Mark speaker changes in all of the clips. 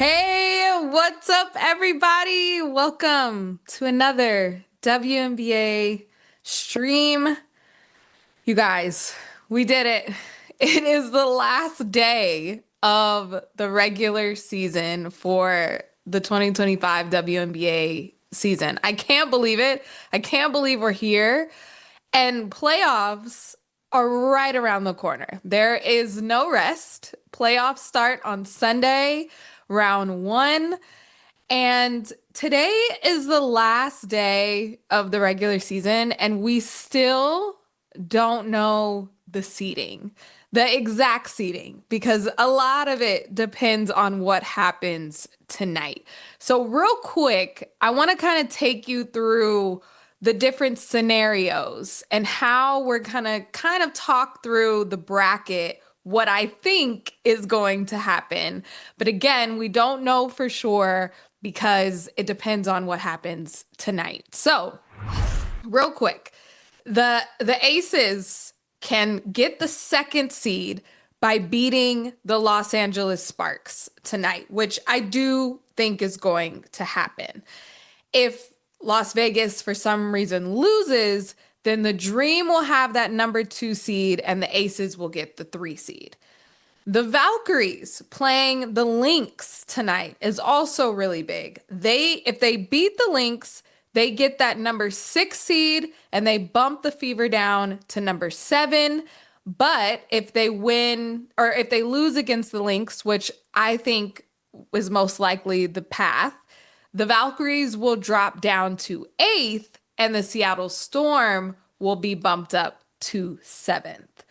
Speaker 1: Hey, what's up, everybody? Welcome to another WNBA stream. You guys, we did it. It is the last day of the regular season for the 2025 WNBA season. I can't believe it. I can't believe we're here. And playoffs are right around the corner. There is no rest. Playoffs start on Sunday, round one. And today is the last day of the regular season, and we still don't know the seeding, the exact seeding, because a lot of it depends on what happens tonight. So, real quick, I want to kind of take you through the different scenarios and how we're going to kind of talk through the bracket, what I think is going to happen. But again, we don't know for sure because it depends on what happens tonight. So, real quick, the Aces can get the second seed by beating the Los Angeles Sparks tonight, which I do think is going to happen. If Las Vegas for some reason loses, then the Dream will have that number two seed and the Aces will get the three seed. The Valkyries playing the Lynx tonight is also really big. If they beat the Lynx, they get that number six seed and they bump the Fever down to number seven. But if they win or if they lose against the Lynx, which I think is most likely the path, the Valkyries will drop down to eighth and the Seattle Storm will be bumped up to seventh.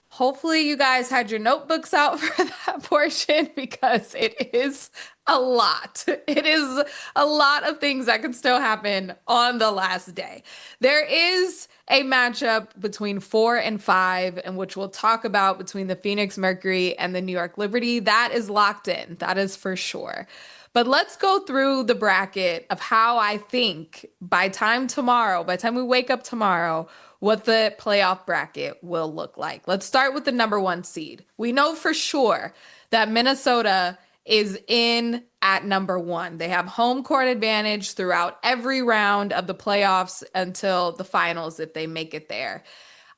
Speaker 1: Hopefully, you guys had your notebooks out for that portion because it is a lot. It is a lot of things that can still happen on the last day. There is a matchup between 4 and 5, and which we'll talk about between the Phoenix Mercury and the New York Liberty. That is locked in. That is for sure. But let's go through the bracket of how I think by time we wake up tomorrow, what the playoff bracket will look like. Let's start with the number one seed. We know for sure that Minnesota is in at number one. They have home court advantage throughout every round of the playoffs until the finals if they make it there.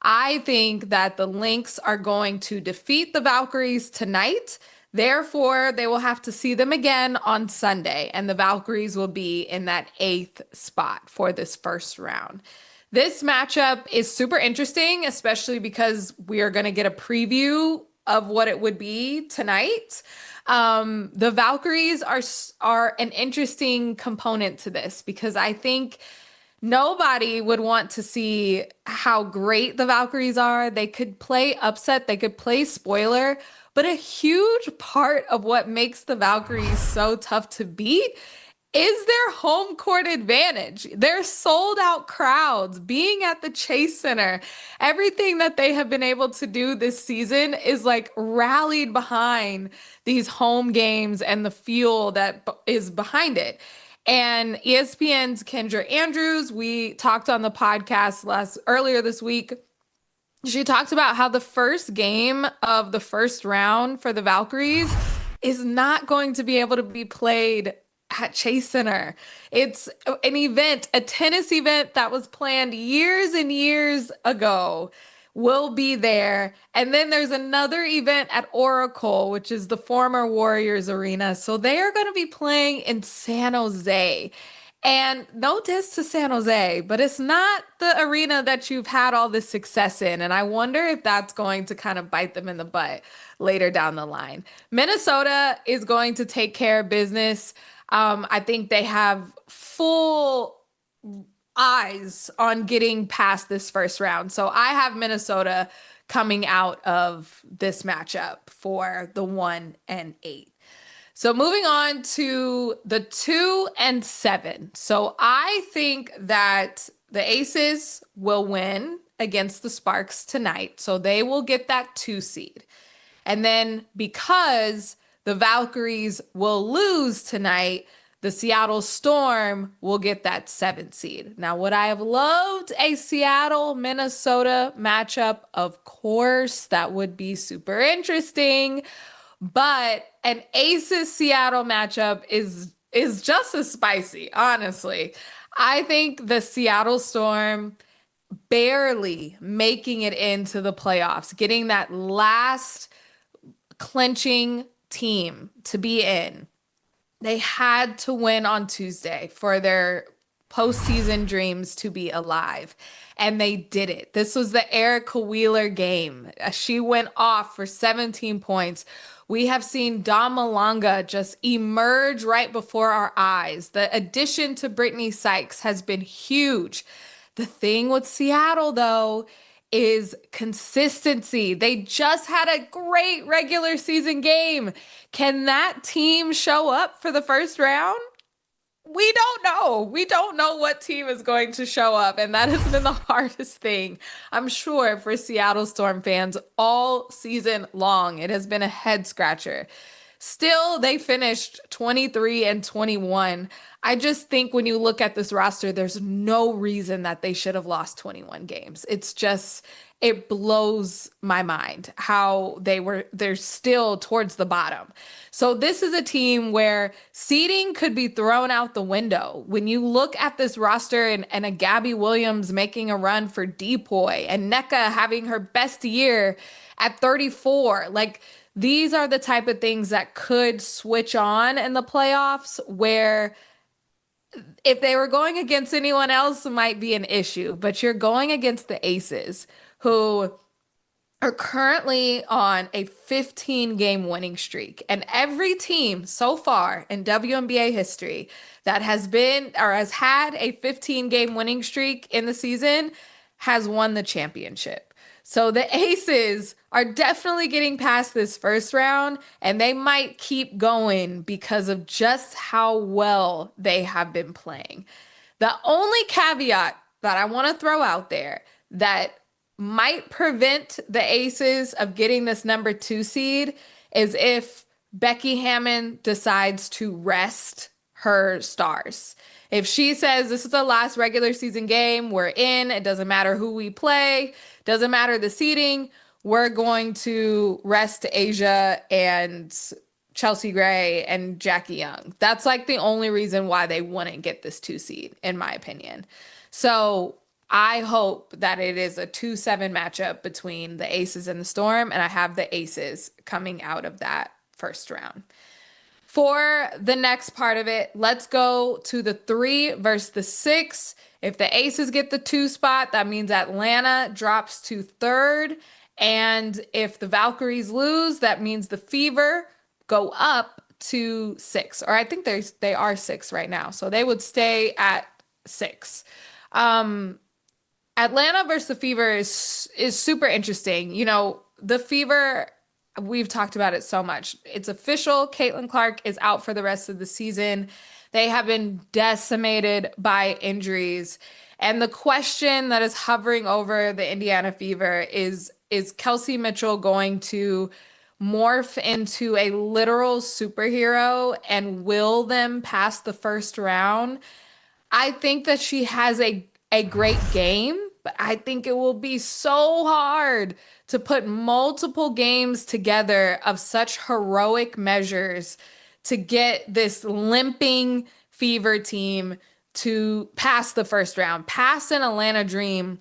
Speaker 1: I think that the Lynx are going to defeat the Valkyries tonight. Therefore, they will have to see them again on Sunday, and the Valkyries will be in that eighth spot for this first round. This matchup is super interesting, especially because we are going to get a preview of what it would be tonight. The Valkyries are an interesting component to this because I think nobody would want to see how great the Valkyries are. They could play upset, they could play spoiler, but a huge part of what makes the Valkyries so tough to beat is their home court advantage. Their sold out crowds, being at the Chase Center, everything that they have been able to do this season is like rallied behind these home games and the fuel that is behind it. And ESPN's Kendra Andrews, we talked on the podcast earlier this week. She talked about how the first game of the first round for the Valkyries is not going to be able to be played at Chase Center. It's an event, a tennis event that was planned years and years ago will be there. And then there's another event at Oracle, which is the former Warriors Arena. So they are going to be playing in San Jose. And no diss to San Jose, but it's not the arena that you've had all this success in. And I wonder if that's going to kind of bite them in the butt later down the line. Minnesota is going to take care of business. I think they have full eyes on getting past this first round. So I have Minnesota coming out of this matchup for the 1 and 8. So moving on to the 2 and 7. So I think that the Aces will win against the Sparks tonight. So they will get that 2 seed. And then because the Valkyries will lose tonight, the Seattle Storm will get that 7 seed. Now, would I have loved a Seattle-Minnesota matchup? Of course, that would be super interesting. But an Aces Seattle matchup is just as spicy, honestly. I think the Seattle Storm barely making it into the playoffs, getting that last clinching team to be in. They had to win on Tuesday for their postseason dreams to be alive. And they did it. This was the Erica Wheeler game. She went off for 17 points. We have seen Dom Malanga just emerge right before our eyes. The addition to Brittany Sykes has been huge. The thing with Seattle, though, is consistency. They just had a great regular season game. Can that team show up for the first round? We don't know. We don't know what team is going to show up. And that has been the hardest thing, I'm sure, for Seattle Storm fans all season long. It has been a head scratcher. Still, they finished 23 and 21. I just think when you look at this roster, there's no reason that they should have lost 21 games. It's just, it blows my mind how they're still towards the bottom. So this is a team where seeding could be thrown out the window. When you look at this roster and a Gabby Williams making a run for Depoy and NECA having her best year at 34, like these are the type of things that could switch on in the playoffs where if they were going against anyone else, it might be an issue, but you're going against the Aces who are currently on a 15-game winning streak. And every team so far in WNBA history that has been or has had a 15-game winning streak in the season has won the championship. So the Aces are definitely getting past this first round, and they might keep going because of just how well they have been playing. The only caveat that I want to throw out there that might prevent the Aces of getting this number 2 seed is if Becky Hammon decides to rest her stars. If she says this is the last regular season game, we're in, it doesn't matter who we play, doesn't matter the seeding, we're going to rest Asia and Chelsea Gray and Jackie Young. That's like the only reason why they wouldn't get this 2 seed, in my opinion. So I hope that it is a 2-7 matchup between the Aces and the Storm, and I have the Aces coming out of that first round. For the next part of it, let's go to the 3 versus the 6. If the Aces get the 2 spot, that means Atlanta drops to 3rd. And if the Valkyries lose, that means the Fever go up to 6. Or I think they are 6 right now. So they would stay at 6. Atlanta versus the Fever is super interesting. You know, the Fever, we've talked about it so much. It's official. Caitlin Clark is out for the rest of the season. They have been decimated by injuries. And the question that is hovering over the Indiana Fever is Kelsey Mitchell going to morph into a literal superhero and will them pass the first round? I think that she has a great game, but I think it will be so hard to put multiple games together of such heroic measures to get this limping Fever team to pass the first round, pass an Atlanta Dream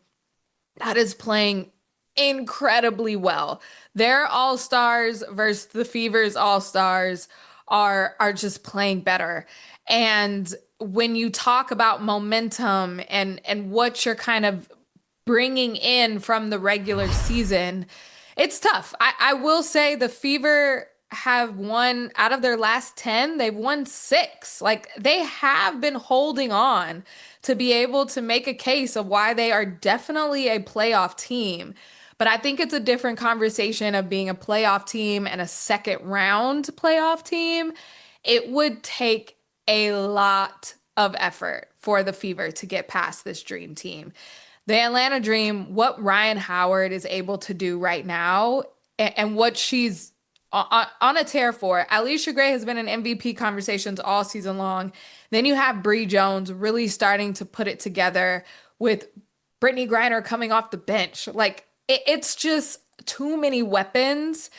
Speaker 1: that is playing incredibly well. Their all-stars versus the Fever's all-stars are just playing better. And when you talk about momentum and what you're kind of bringing in from the regular season, it's tough. I will say the Fever have won out of their last 10, they've won 6. Like they have been holding on to be able to make a case of why they are definitely a playoff team. But I think it's a different conversation of being a playoff team and a second round playoff team. It would take a lot of effort for the Fever to get past this dream team. The Atlanta Dream, what Ryan Howard is able to do right now and what she's on a tear for. Alicia Gray has been in MVP conversations all season long. Then you have Bree Jones really starting to put it together with Brittany Griner coming off the bench. Like it's just too many weapons.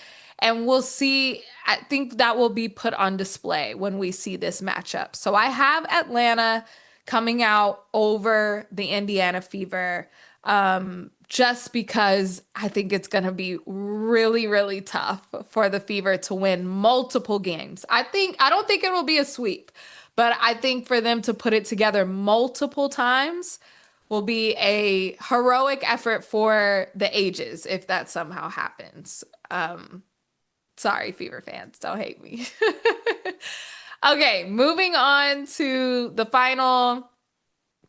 Speaker 1: And we'll see. I think that will be put on display when we see this matchup. So I have Atlanta coming out over the Indiana Fever, just because I think it's going to be really, really tough for the Fever to win multiple games. I don't think it will be a sweep, but I think for them to put it together multiple times will be a heroic effort for the ages if that somehow happens. Sorry, Fever fans, don't hate me. Okay, moving on to the final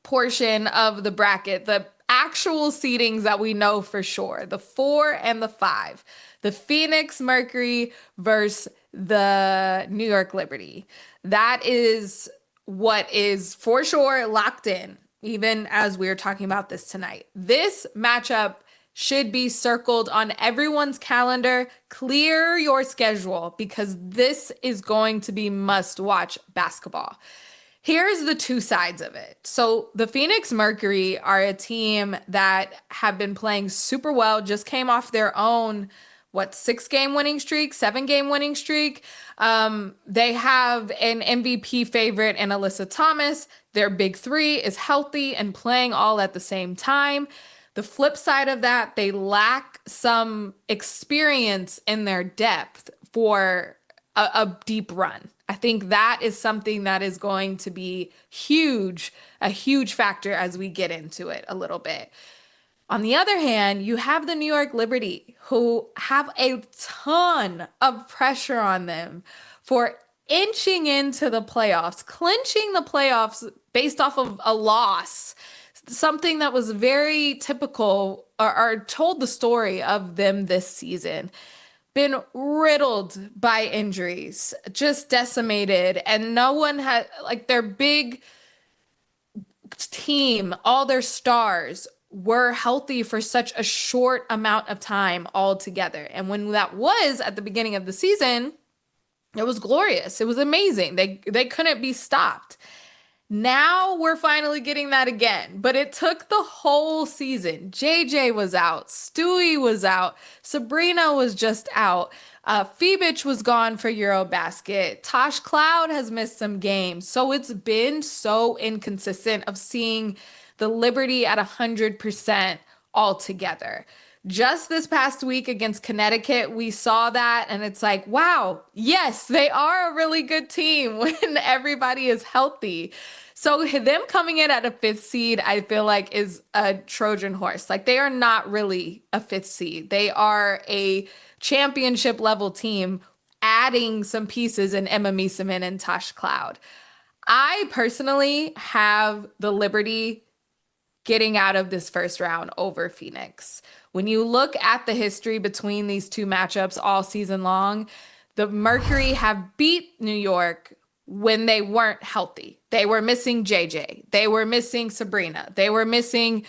Speaker 1: portion of the bracket, the actual seedings that we know for sure, the 4 and the 5, the Phoenix Mercury versus the New York Liberty. That is what is for sure locked in, even as we're talking about this tonight. This matchup should be circled on everyone's calendar. Clear your schedule because this is going to be must-watch basketball. Here's the two sides of it. So the Phoenix Mercury are a team that have been playing super well, just came off their own, 6-game winning streak, 7-game winning streak. They have an MVP favorite in Alyssa Thomas. Their big three is healthy and playing all at the same time. The flip side of that, they lack some experience in their depth for a deep run. I think that is something that is going to be a huge factor as we get into it a little bit. On the other hand, you have the New York Liberty, who have a ton of pressure on them for inching into the playoffs, clinching the playoffs based off of a loss, something that was very typical or told the story of them this season. Been riddled by injuries, just decimated, and no one had, like, their big team, all their stars were healthy for such a short amount of time altogether. And when that was at the beginning of the season, it was glorious. It was amazing. They couldn't be stopped. Now we're finally getting that again, but it took the whole season. JJ was out, Stewie was out, Sabrina was just out, Phoebich was gone for Eurobasket, Tosh Cloud has missed some games. So it's been so inconsistent of seeing the Liberty at 100% altogether. Just this past week against Connecticut, we saw that, and it's like, wow, yes, they are a really good team when everybody is healthy. So them coming in at a 5th seed, I feel like is a Trojan horse. Like, they are not really a 5th seed. They are a championship level team, adding some pieces in Emma Mieseman and Tosh Cloud. I personally have the Liberty getting out of this first round over Phoenix. When you look at the history between these two matchups all season long, the Mercury have beat New York when they weren't healthy. They were missing JJ. They were missing Sabrina. They were missing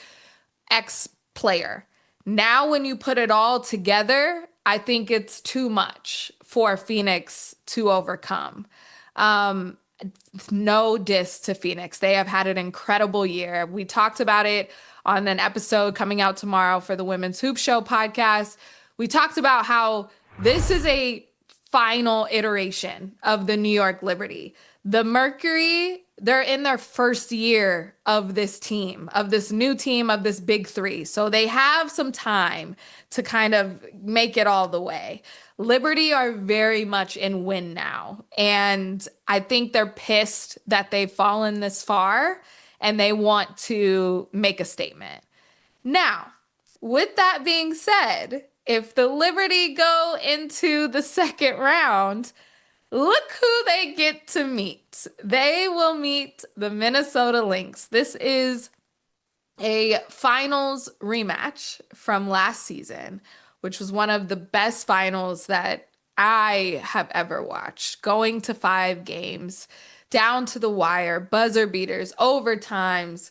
Speaker 1: X player. Now, when you put it all together, I think it's too much for Phoenix to overcome. No diss to Phoenix. They have had an incredible year. We talked about it on an episode coming out tomorrow for the Women's Hoop Show podcast. We talked about how this is a final iteration of the New York Liberty. The Mercury, they're in their first year of this team, of this new team, of this big three. So they have some time to kind of make it all the way. Liberty are very much in win now. And I think they're pissed that they've fallen this far and they want to make a statement. Now, with that being said, if the Liberty go into the second round, look who they get to meet. They will meet the Minnesota Lynx. This is a finals rematch from last season, which was one of the best finals that I have ever watched. Going to 5 games, down to the wire, buzzer beaters, overtimes.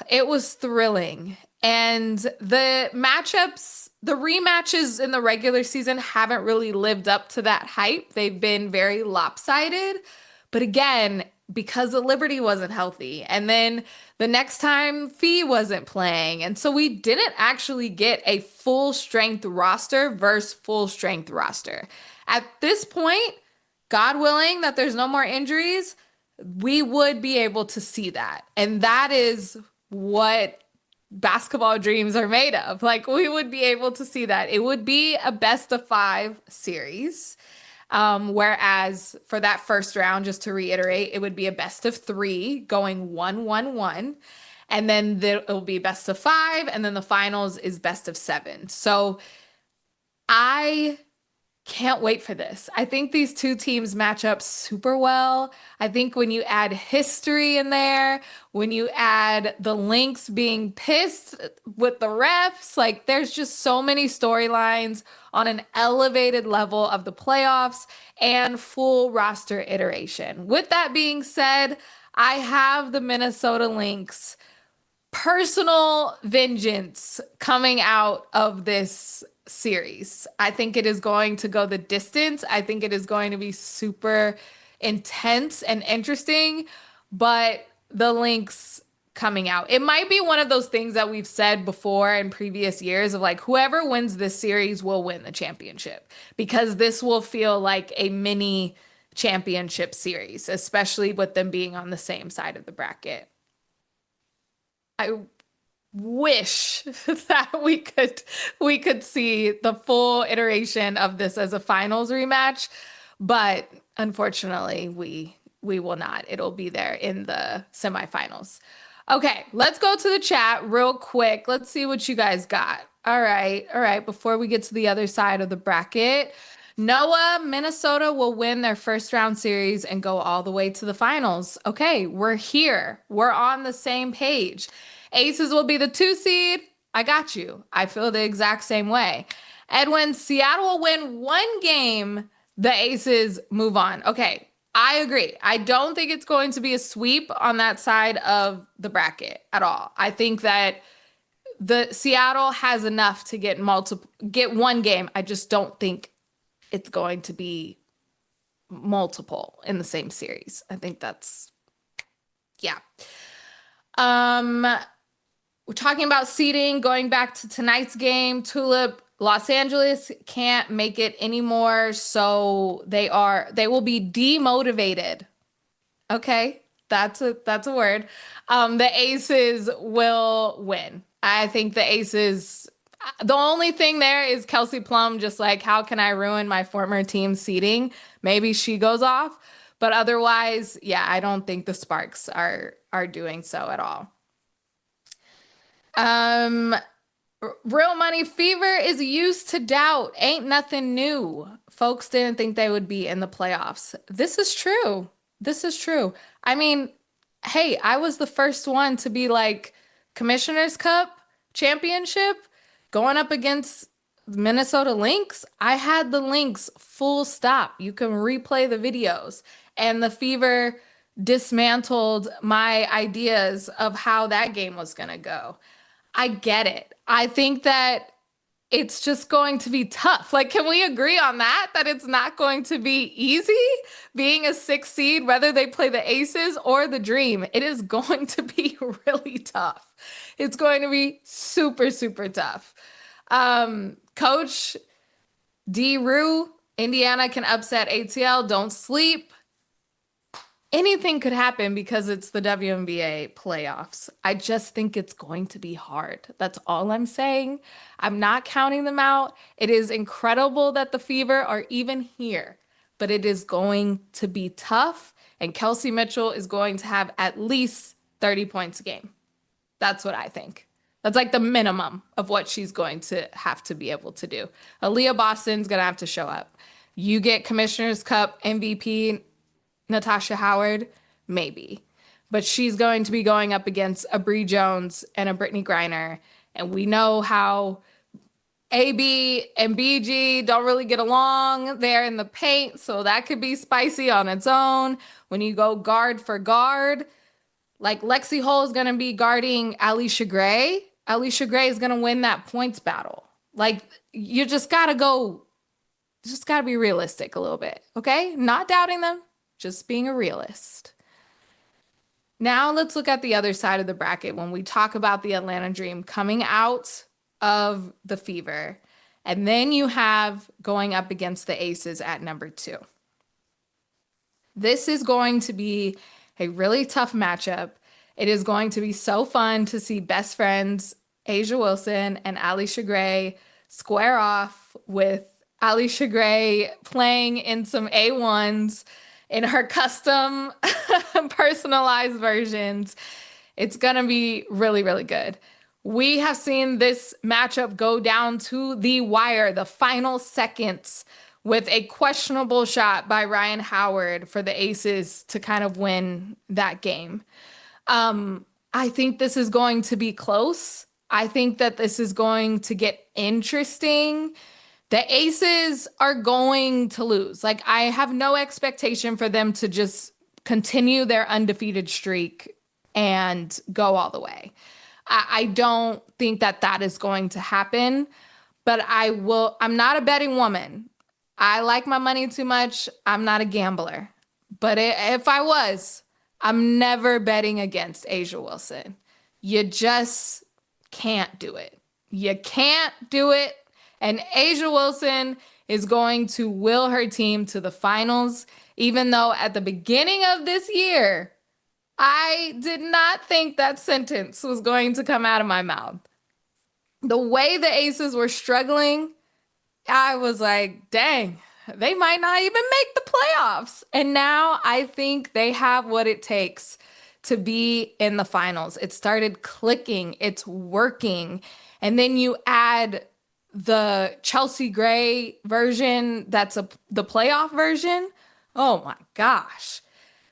Speaker 1: It was thrilling. And the matchups, the rematches in the regular season haven't really lived up to that hype. They've been very lopsided. But again, because the Liberty wasn't healthy. And then the next time Fee wasn't playing. And so we didn't actually get a full strength roster versus full strength roster. At this point, God willing that there's no more injuries, we would be able to see that. And that is what basketball dreams are made of. Like we would be able to see that. It would be a best of five series. Whereas for that first round, just to reiterate, it would be a best of three going 1-1-1. And then it'll be best of five. And then the finals is best of seven. So I can't wait for this. I think these two teams match up super well. I think when you add history in there, when you add the Lynx being pissed with the refs, like there's just so many storylines on an elevated level of the playoffs and full roster iteration. With that being said, I have the Minnesota Lynx personal vengeance coming out of this series. I think it is going to go the distance. I think it is going to be super intense and interesting, but the Lynx coming out. It might be one of those things that we've said before in previous years of like whoever wins this series will win the championship because this will feel like a mini championship series, especially with them being on the same side of the bracket. I wish that we could see the full iteration of this as a finals rematch, but unfortunately we will not. It'll be there in the semifinals. Okay, let's go to the chat real quick. Let's see what you guys got. All right, all right. Before we get to the other side of the bracket, Noah, Minnesota will win their first round series and go all the way to the finals. Okay, we're here. We're on the same page. Aces will be the 2 seed. I got you. I feel the exact same way. Edwin, Seattle will win one game. The Aces move on. Okay, I agree. I don't think it's going to be a sweep on that side of the bracket at all. I think that the Seattle has enough to get one game. I just don't think it's going to be multiple in the same series. I think that's yeah. Um we're talking about seeding, going back to tonight's game. Tulip, Los Angeles can't make it anymore, so they will be demotivated. Okay, that's a word. The Aces will win. I think the Aces. The only thing there is Kelsey Plum, just like, how can I ruin my former team's seeding? Maybe she goes off, but otherwise, yeah, I don't think the Sparks are doing so at all. Um, Real Money Fever is used to doubt. Ain't nothing new. Folks didn't think they would be in the playoffs. This is true. This is true. I mean, hey, I was the first one to be like Commissioner's Cup championship going up against Minnesota Lynx. I had the Lynx full stop. You can replay the videos. And the Fever dismantled my ideas of how that game was going to go. I get it. I think that it's just going to be tough. Like, can we agree on that? That it's not going to be easy being a 6 seed, whether they play the Aces or the Dream. It is going to be really tough. It's going to be super, super tough. Coach D. Rue, Indiana can upset ATL. Don't sleep. Anything could happen because it's the WNBA playoffs. I just think it's going to be hard. That's all I'm saying. I'm not counting them out. It is incredible that the Fever are even here, but it is going to be tough. And Kelsey Mitchell is going to have at least 30 points a game. That's what I think. That's like the minimum of what she's going to have to be able to do. Aaliyah Boston's going to have to show up. You get Commissioner's Cup MVP Natasha Howard, maybe. But she's going to be going up against a Bree Jones and a Brittany Griner. And we know how AB and BG don't really get along there in the paint. So that could be spicy on its own. When you go guard for guard, like Lexi Hull is going to be guarding Alicia Gray. Alicia Gray is going to win that points battle. Like, you just got to be realistic a little bit. Okay? Not doubting them. Just being a realist. Now let's look at the other side of the bracket when we talk about the Atlanta Dream coming out of the Fever. And then you have going up against the Aces at number 2. This is going to be a really tough matchup. It is going to be so fun to see best friends Asia Wilson and Alicia Gray square off with Alicia Gray playing in some A1s in her custom personalized versions. It's going to be really, really good. We have seen this matchup go down to the wire, the final seconds, with a questionable shot by Ryan Howard for the Aces to kind of win that game. I think this is going to be close. I think that this is going to get interesting. The Aces are going to lose. Like, I have no expectation for them to just continue their undefeated streak and go all the way. I don't think that that is going to happen, but I'm not a betting woman. I like my money too much. I'm not a gambler. But if I was, I'm never betting against Asia Wilson. You just can't do it. You can't do it. And Asia Wilson is going to will her team to the finals, even though at the beginning of this year, I did not think that sentence was going to come out of my mouth. The way the Aces were struggling, I was like, dang, they might not even make the playoffs. And now I think they have what it takes to be in the finals. It started clicking, it's working. And then you add the Chelsea Gray version, the playoff version. Oh my gosh.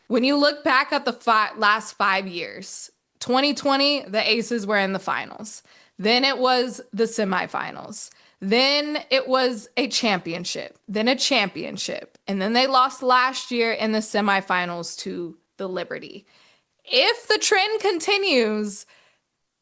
Speaker 1: When you look back at the last 5 years, 2020, the Aces were in the finals. Then it was the semifinals. Then it was a championship, then a championship. And then they lost last year in the semifinals to the Liberty. If the trend continues,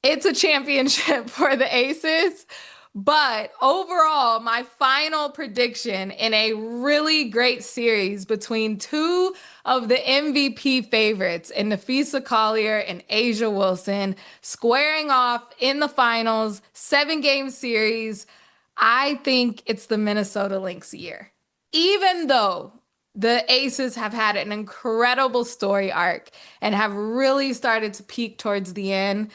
Speaker 1: it's a championship for the Aces. But overall, my final prediction in a really great series between two of the MVP favorites in Nafisa Collier and Asia Wilson squaring off in the finals, 7-game series. I think it's the Minnesota Lynx year. Even though the Aces have had an incredible story arc and have really started to peak towards the end,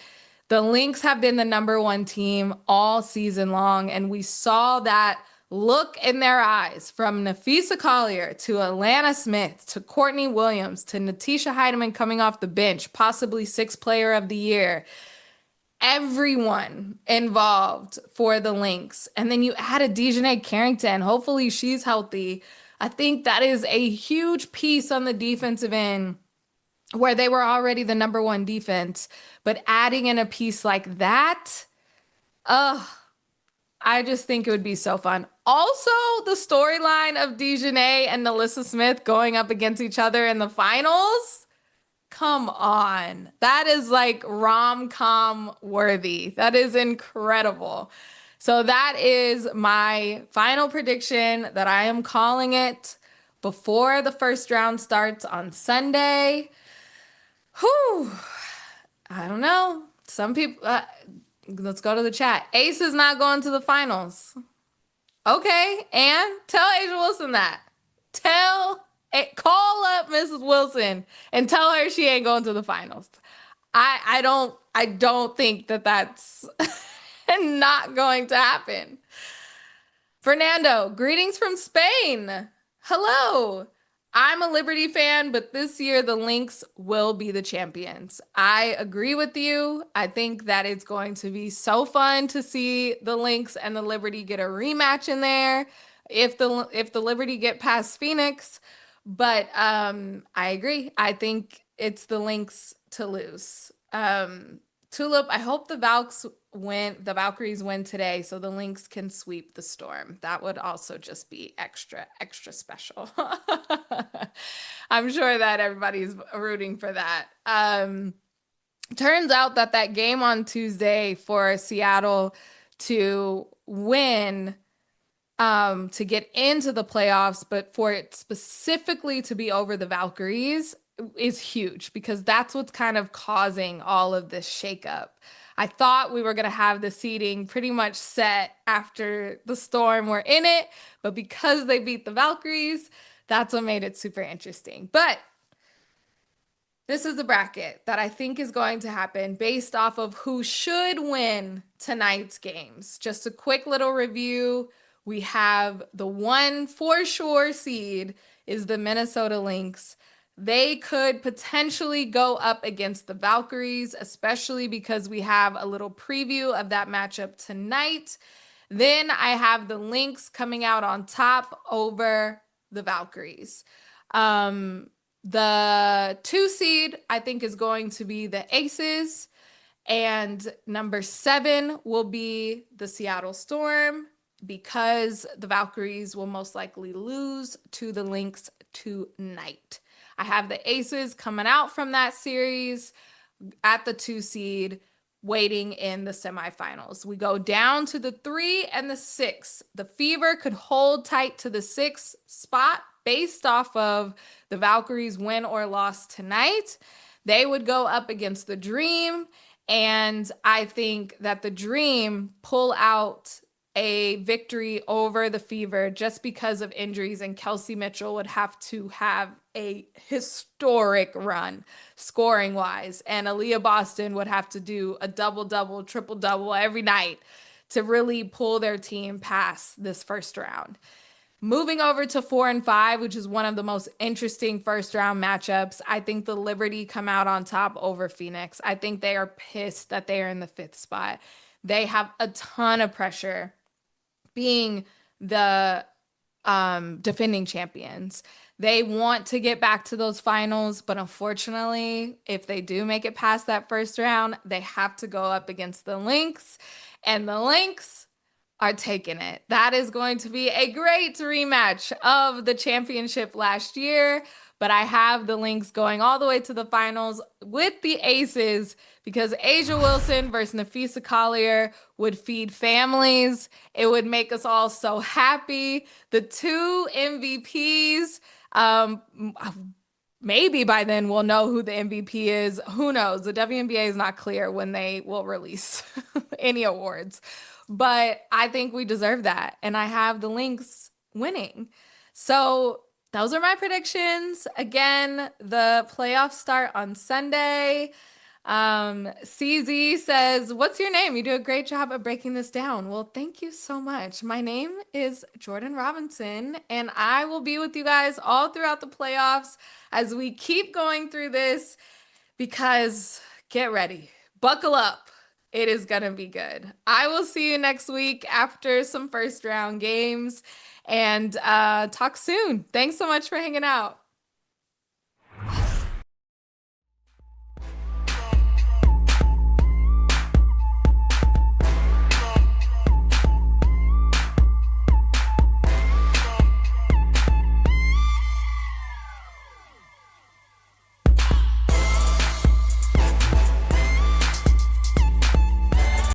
Speaker 1: the Lynx have been the number 1 team all season long, and we saw that look in their eyes from Nafisa Collier to Alana Smith to Courtney Williams to Natisha Heidemann coming off the bench, possibly 6th player of the year. Everyone involved for the Lynx. And then you add a Dejanay Carrington. Hopefully she's healthy. I think that is a huge piece on the defensive end where they were already the number 1 defense. But adding in a piece like that, I just think it would be so fun. Also, the storyline of Dejanay and Nalissa Smith going up against each other in the finals. Come on. That is like rom-com worthy. That is incredible. So that is my final prediction that I am calling it before the first round starts on Sunday. Whew. I don't know. Some people, let's go to the chat. Ace is not going to the finals. Okay, and tell Asia Wilson that. Call up Mrs. Wilson and tell her she ain't going to the finals. I don't think that that's not going to happen. Fernando, greetings from Spain. Hello. I'm a Liberty fan, but this year the Lynx will be the champions. I agree with you. I think that it's going to be so fun to see the Lynx and the Liberty get a rematch in there if the Liberty get past Phoenix. But I agree. I think it's the Lynx to lose. Tulip, I hope the Valkyries win today so the Lynx can sweep the Storm. That would also just be extra, extra special. I'm sure that everybody's rooting for that. Turns out that game on Tuesday for Seattle to win, to get into the playoffs, but for it specifically to be over the Valkyries, is huge because that's what's kind of causing all of this shakeup. I thought we were going to have the seeding pretty much set after the Storm were in it, but because they beat the Valkyries, that's what made it super interesting. But this is the bracket that I think is going to happen based off of who should win tonight's games. Just a quick little review. We have the one for sure seed is the Minnesota Lynx. They could potentially go up against the Valkyries, especially because we have a little preview of that matchup tonight. Then I have the Lynx coming out on top over the Valkyries. Um, the 2 seed, I think, is going to be the Aces. And number 7 will be the Seattle Storm because the Valkyries will most likely lose to the Lynx tonight. I have the Aces coming out from that series at the 2 seed, waiting in the semifinals. We go down to the 3 and the 6. The Fever could hold tight to the 6 spot based off of the Valkyries' win or loss tonight. They would go up against the Dream, and I think that the Dream pull out a victory over the Fever just because of injuries, and Kelsey Mitchell would have to have a historic run scoring wise, and Aaliyah Boston would have to do a double double, triple double every night to really pull their team past this first round. Moving over to 4 and 5, which is one of the most interesting first round matchups, I think the Liberty come out on top over Phoenix. I think they are pissed that they are in the 5th spot. They have a ton of pressure being the defending champions. They want to get back to those finals, but unfortunately, if they do make it past that first round, they have to go up against the Lynx, and the Lynx are taking it. That is going to be a great rematch of the championship last year, but I have the Lynx going all the way to the finals with the Aces because Asia Wilson versus Nafisa Collier would feed families. It would make us all so happy. The 2 MVPs, maybe by then we'll know who the MVP is. Who knows? The WNBA is not clear when they will release any awards. But I think we deserve that. And I have the Lynx winning. So those are my predictions. Again, the playoffs start on Sunday. CZ says, "What's your name? You do a great job of breaking this down." Well, thank you so much. My name is Jordan Robinson, and I will be with you guys all throughout the playoffs as we keep going through this because get ready, buckle up. It is going to be good. I will see you next week after some first round games and talk soon. Thanks so much for hanging out.